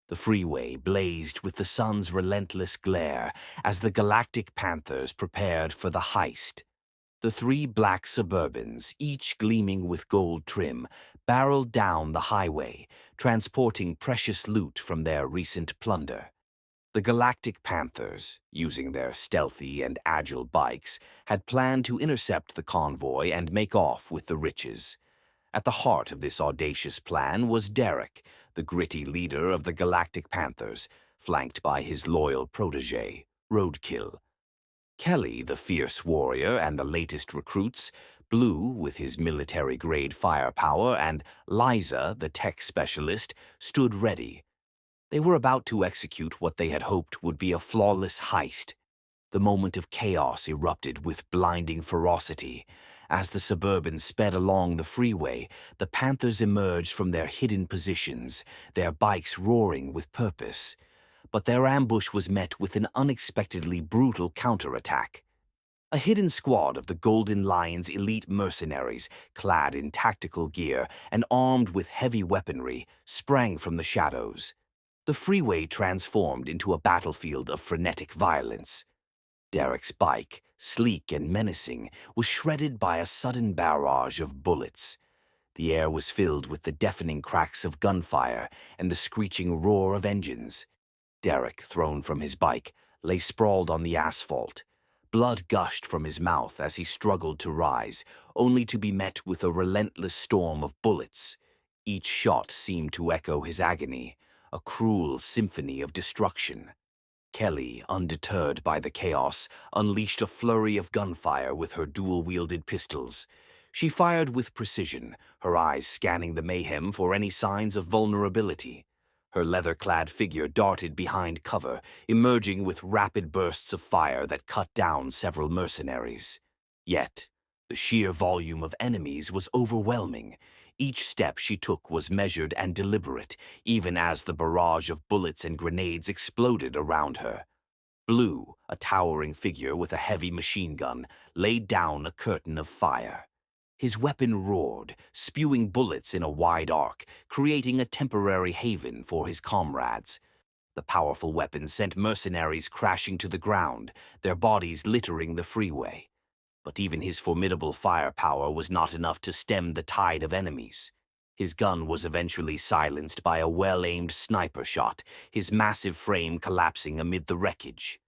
The freeway blazed with the sun's relentless glare as the Galactic Panthers prepared for the heist. The three black Suburbans, each gleaming with gold trim, barreled down the highway, transporting precious loot from their recent plunder. The Galactic Panthers, using their stealthy and agile bikes, had planned to intercept the convoy and make off with the riches. At the heart of this audacious plan was Derek, the gritty leader of the Galactic Panthers, flanked by his loyal protege, Roadkill. Kelly, the fierce warrior and the latest recruits, Blue, with his military-grade firepower, and Liza, the tech specialist, stood ready. They were about to execute what they had hoped would be a flawless heist. The moment of chaos erupted with blinding ferocity. As the Suburbans sped along the freeway, the Panthers emerged from their hidden positions, their bikes roaring with purpose. But their ambush was met with an unexpectedly brutal counterattack. A hidden squad of the Golden Lion's elite mercenaries, clad in tactical gear and armed with heavy weaponry, sprang from the shadows. The freeway transformed into a battlefield of frenetic violence. Derek's bike, sleek and menacing, was shredded by a sudden barrage of bullets. The air was filled with the deafening cracks of gunfire and the screeching roar of engines. Derek, thrown from his bike, lay sprawled on the asphalt. Blood gushed from his mouth as he struggled to rise, only to be met with a relentless storm of bullets. Each shot seemed to echo his agony, a cruel symphony of destruction. Kelly, undeterred by the chaos, unleashed a flurry of gunfire with her dual-wielded pistols. She fired with precision, her eyes scanning the mayhem for any signs of vulnerability. Her leather-clad figure darted behind cover, emerging with rapid bursts of fire that cut down several mercenaries. Yet, the sheer volume of enemies was overwhelming. Each step she took was measured and deliberate, even as the barrage of bullets and grenades exploded around her. Blue, a towering figure with a heavy machine gun, laid down a curtain of fire. His weapon roared, spewing bullets in a wide arc, creating a temporary haven for his comrades. The powerful weapon sent mercenaries crashing to the ground, their bodies littering the freeway. But even his formidable firepower was not enough to stem the tide of enemies. His gun was eventually silenced by a well-aimed sniper shot, his massive frame collapsing amid the wreckage.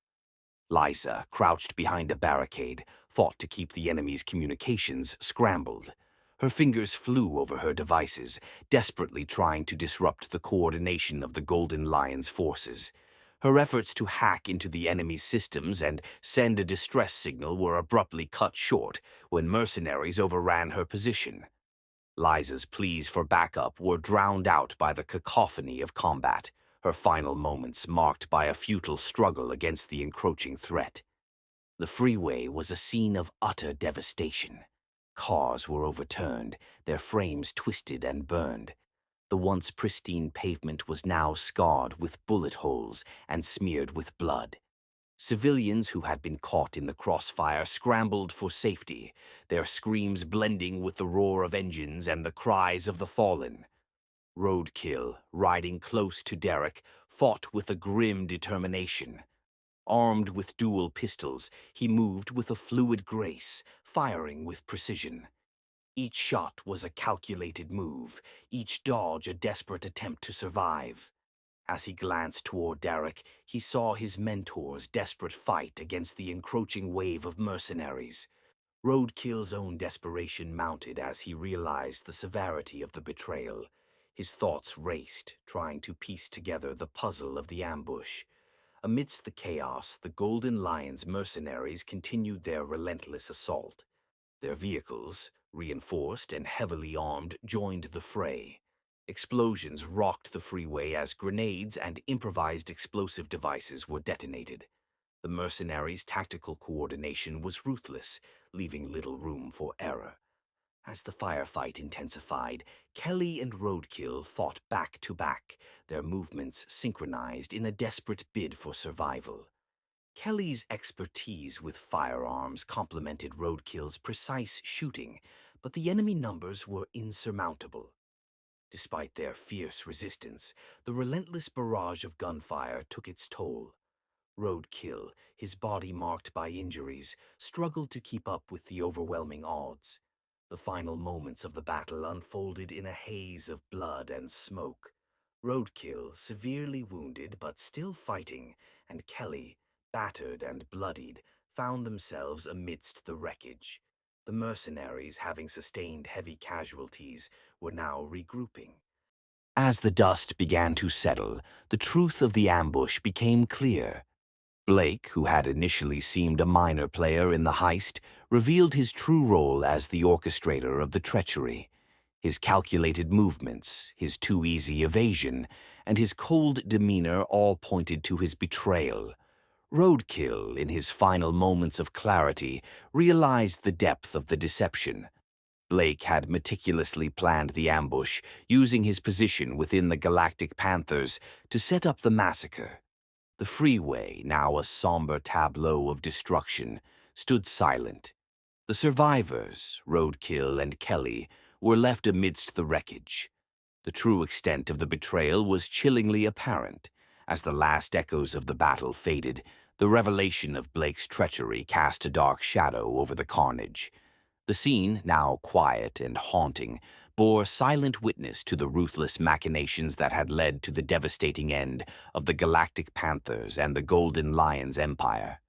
Liza, crouched behind a barricade, fought to keep the enemy's communications scrambled. Her fingers flew over her devices, desperately trying to disrupt the coordination of the Golden Lion's forces. Her efforts to hack into the enemy's systems and send a distress signal were abruptly cut short when mercenaries overran her position. Liza's pleas for backup were drowned out by the cacophony of combat, her final moments marked by a futile struggle against the encroaching threat. The freeway was a scene of utter devastation. Cars were overturned, their frames twisted and burned. The once pristine pavement was now scarred with bullet holes and smeared with blood. Civilians who had been caught in the crossfire scrambled for safety, their screams blending with the roar of engines and the cries of the fallen. Roadkill, riding close to Derek, fought with a grim determination. Armed with dual pistols, he moved with a fluid grace, firing with precision. Each shot was a calculated move, each dodge a desperate attempt to survive. As he glanced toward Derek, he saw his mentor's desperate fight against the encroaching wave of mercenaries. Roadkill's own desperation mounted as he realized the severity of the betrayal. His thoughts raced, trying to piece together the puzzle of the ambush. Amidst the chaos, the Golden Lion's mercenaries continued their relentless assault. Their vehicles, reinforced and heavily armed, joined the fray. Explosions rocked the freeway as grenades and improvised explosive devices were detonated. The mercenaries' tactical coordination was ruthless, leaving little room for error. As the firefight intensified, Kelly and Roadkill fought back to back, their movements synchronized in a desperate bid for survival. Kelly's expertise with firearms complemented Roadkill's precise shooting, but the enemy numbers were insurmountable. Despite their fierce resistance, the relentless barrage of gunfire took its toll. Roadkill, his body marked by injuries, struggled to keep up with the overwhelming odds. The final moments of the battle unfolded in a haze of blood and smoke. Roadkill, severely wounded but still fighting, and Kelly, battered and bloodied, found themselves amidst the wreckage. The mercenaries, having sustained heavy casualties, were now regrouping. As the dust began to settle, the truth of the ambush became clear. Blake, who had initially seemed a minor player in the heist, revealed his true role as the orchestrator of the treachery. His calculated movements, his too-easy evasion, and his cold demeanor all pointed to his betrayal. Roadkill, in his final moments of clarity, realized the depth of the deception. Blake had meticulously planned the ambush, using his position within the Galactic Panthers to set up the massacre. The freeway, now a somber tableau of destruction, stood silent. The survivors, Roadkill and Kelly, were left amidst the wreckage. The true extent of the betrayal was chillingly apparent. As the last echoes of the battle faded, the revelation of Blake's treachery cast a dark shadow over the carnage. The scene, now quiet and haunting, bore silent witness to the ruthless machinations that had led to the devastating end of the Galactic Panthers and the Golden Lions Empire.